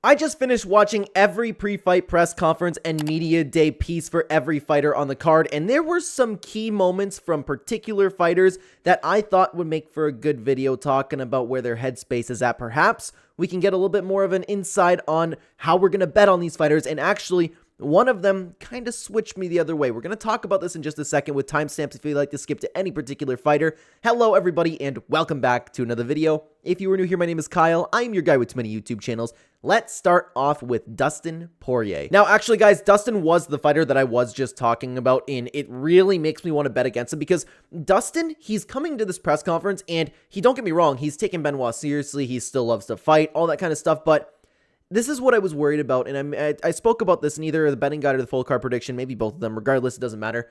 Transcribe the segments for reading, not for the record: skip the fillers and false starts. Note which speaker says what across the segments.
Speaker 1: I just finished watching every pre-fight press conference and media day piece for every fighter on the card, and there were some key moments from particular fighters that I thought would make for a good video talking about where their headspace is at. Perhaps we can get a little bit more of an insight on how we're going to bet on these fighters, and actually, one of them kind of switched me the other way. We're going to talk about this in just a second with timestamps if you'd like to skip to any particular fighter. Hello, everybody, and welcome back to another video. If you are new here, my name is Kyle. I'm your guy with too many YouTube channels. Let's start off with Dustin Poirier. Now, actually, guys, Dustin was the fighter that I was just talking about, and it really makes me want to bet against him because Dustin, he's coming to this press conference, and don't get me wrong, he's taking Benoit seriously. He still loves to fight, all that kind of stuff, but this is what I was worried about, and I spoke about this in either the betting guide or the full card prediction, maybe both of them. Regardless, it doesn't matter.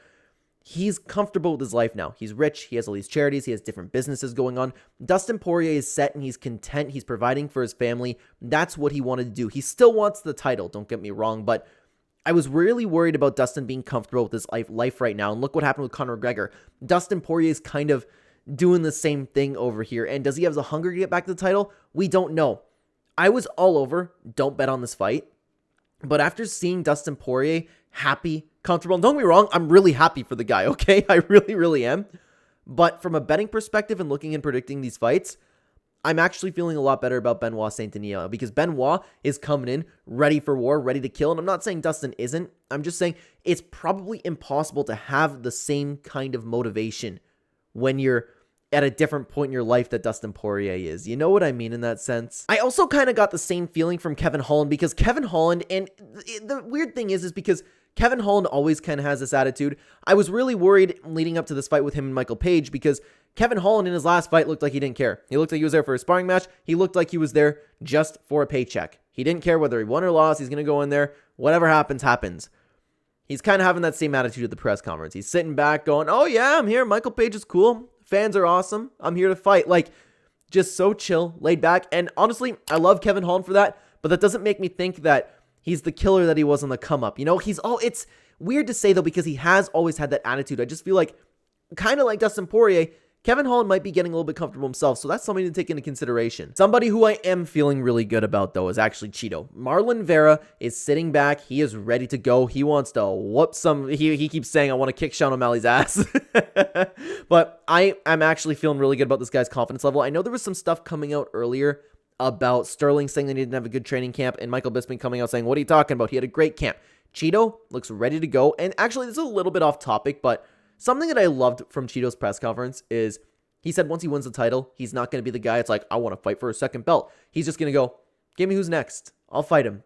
Speaker 1: He's comfortable with his life now. He's rich. He has all these charities. He has different businesses going on. Dustin Poirier is set, and he's content. He's providing for his family. That's what he wanted to do. He still wants the title, don't get me wrong, but I was really worried about Dustin being comfortable with his life right now, and look what happened with Conor McGregor. Dustin Poirier is kind of doing the same thing over here, and does he have the hunger to get back to the title? We don't know. I was all over, don't bet on this fight, but after seeing Dustin Poirier happy, comfortable, and don't get me wrong, I'm really happy for the guy, okay? I really am. But from a betting perspective and looking and predicting these fights, I'm actually feeling a lot better about Benoit Saint-Denis because Benoit is coming in ready for war, ready to kill, and I'm not saying Dustin isn't. I'm just saying it's probably impossible to have the same kind of motivation when you're at a different point in your life that Dustin Poirier is. You know what I mean in that sense? I also kind of got the same feeling from Kevin Holland because Kevin Holland, and the weird thing is because Kevin Holland always kind of has this attitude. I was really worried leading up to this fight with him and Michael Page because Kevin Holland in his last fight looked like he didn't care. He looked like he was there for a sparring match. He looked like he was there just for a paycheck. He didn't care whether he won or lost. He's going to go in there. Whatever happens, happens. He's kind of having that same attitude at the press conference. He's sitting back going, oh yeah, I'm here. Michael Page is cool. Fans are awesome. I'm here to fight. Like, just so chill, laid back. And honestly, I love Kevin Holland for that, but that doesn't make me think that he's the killer that he was on the come up. You know, it's weird to say though, because he has always had that attitude. I just feel like, kind of like Dustin Poirier, Kevin Holland might be getting a little bit comfortable himself, so that's something to take into consideration. Somebody who I am feeling really good about, though, is actually Cheeto. Marlon Vera is sitting back. He is ready to go. He wants to whoop some... He keeps saying, I want to kick Sean O'Malley's ass. But I'm actually feeling really good about this guy's confidence level. I know there was some stuff coming out earlier about Sterling saying that he didn't have a good training camp, and Michael Bisping coming out saying, what are you talking about? He had a great camp. Cheeto looks ready to go, and actually, this is a little bit off topic, but something that I loved from Cheeto's press conference is he said once he wins the title, he's not going to be the guy. It's like, I want to fight for a second belt. He's just going to go, give me who's next. I'll fight him.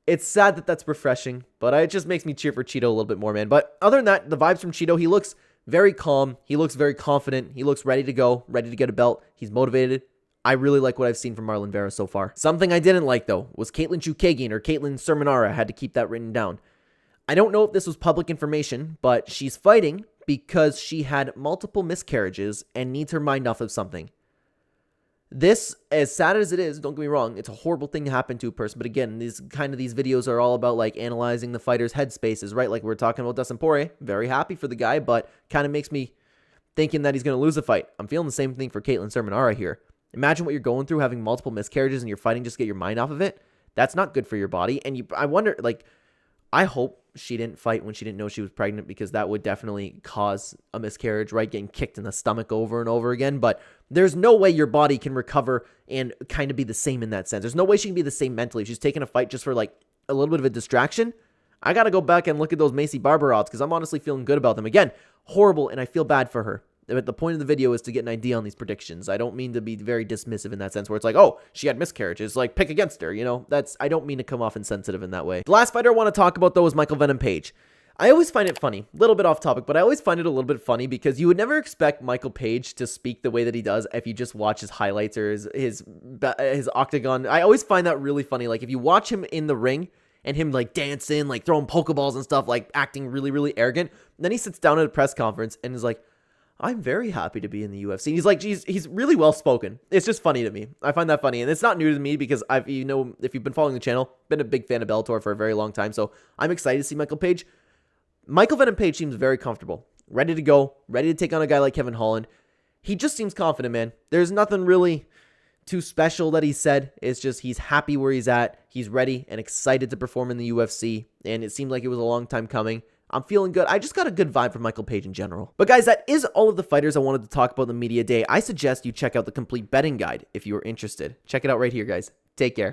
Speaker 1: It's sad that that's refreshing, but it just makes me cheer for Cheeto a little bit more, man. But other than that, the vibes from Cheeto, he looks very calm. He looks very confident. He looks ready to go, ready to get a belt. He's motivated. I really like what I've seen from Marlon Vera so far. Something I didn't like, though, was Katlyn Cerminarea. I had to keep that written down. I don't know if this was public information, but she's fighting because she had multiple miscarriages and needs her mind off of something. This, as sad as it is, don't get me wrong, it's a horrible thing to happen to a person. But again, these videos are all about like analyzing the fighter's headspaces, right? Like we're talking about Dustin Poirier. Very happy for the guy, but kind of makes me thinking that he's going to lose a fight. I'm feeling the same thing for Katlyn Cerminarea here. Imagine what you're going through, having multiple miscarriages and you're fighting just to get your mind off of it. That's not good for your body. And I wonder, like, I hope she didn't fight when she didn't know she was pregnant because that would definitely cause a miscarriage, right? Getting kicked in the stomach over and over again. But there's no way your body can recover and kind of be the same in that sense. There's no way she can be the same mentally. If she's taking a fight just for like a little bit of a distraction, I got to go back and look at those Macy Barber odds because I'm honestly feeling good about them. Again, horrible, and I feel bad for her. But the point of the video is to get an idea on these predictions. I don't mean to be very dismissive in that sense where it's like, oh, she had miscarriages, like pick against her, you know? I don't mean to come off insensitive in that way. The last fighter I want to talk about though is Michael Venom Page. I always find it funny, a little bit off topic, but I always find it a little bit funny because you would never expect Michael Page to speak the way that he does if you just watch his highlights or his octagon. I always find that really funny. Like if you watch him in the ring and him like dancing, like throwing Pokeballs and stuff, like acting really arrogant, then he sits down at a press conference and is like, I'm very happy to be in the UFC. He's like, he's really well spoken. It's just funny to me. I find that funny, and it's not new to me because if you've been following the channel, been a big fan of Bellator for a very long time. So I'm excited to see Michael Page. Michael Venom Page seems very comfortable, ready to go, ready to take on a guy like Kevin Holland. He just seems confident, man. There's nothing really too special that he said. It's just he's happy where he's at. He's ready and excited to perform in the UFC, and it seemed like it was a long time coming. I'm feeling good. I just got a good vibe from Michael Page in general. But guys, that is all of the fighters I wanted to talk about in the media day. I suggest you check out the complete betting guide if you are interested. Check it out right here, guys. Take care.